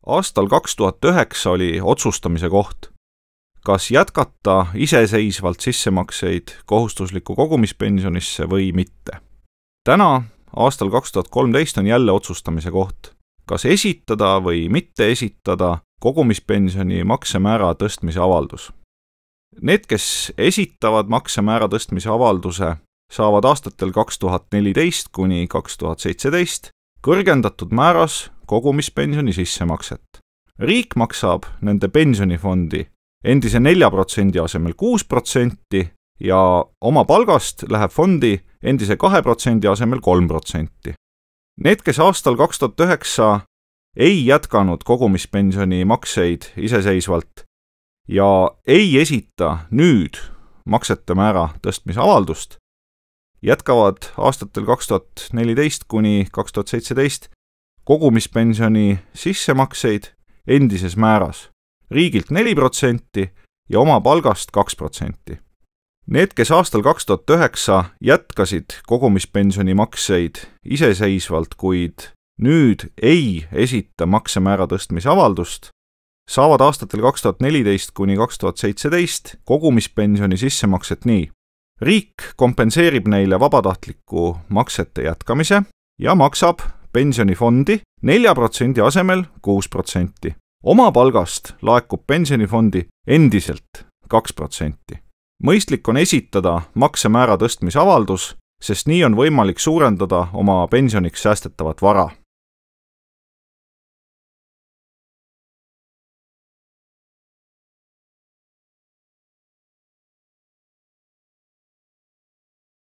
Aastal 2009 oli otsustamise koht, kas jätkata iseseisvalt sissemakseid kohustuslikku kogumispensionisse või mitte. Täna, aastal 2013 on jälle otsustamise koht, kas esitada või mitte esitada kogumispensioni maksemäära tõstmise avaldus. Need, kes esitavad maksemäära tõstmise avalduse, saavad aastatel 2014 kuni 2017 kõrgendatud määras kogumispensioni sissemakset. Riik maksab nende pensionifondi endise 4% asemel 6% ja oma palgast läheb fondi endise 2% asemel 3%. Need, kes aastal 2009 ei jätkanud kogumispensioni makseid iseseisvalt ja ei esita nüüd maksete määra tõstmise avaldust, jätkavad aastatel 2014 kuni 2017 kogumispensioni sissemakseid endises määras, riigilt 4% ja oma palgast 2%. Need, kes aastal 2009 jätkasid kogumispensioni makseid iseseisvalt, kuid nüüd ei esita maksemäära tõstmise avaldust, saavad aastatel 2014 kuni 2017 kogumispensioni sissemakset nii. Riik kompenseerib neile vabatahtliku maksete jätkamise ja maksab pensionifondi 4% asemel 6%. Oma palgast laekub pensionifondi endiselt 2%. Mõistlik on esitada maksemäära tõstmise avaldus, sest nii on võimalik suurendada oma pensioniks säästetavat vara.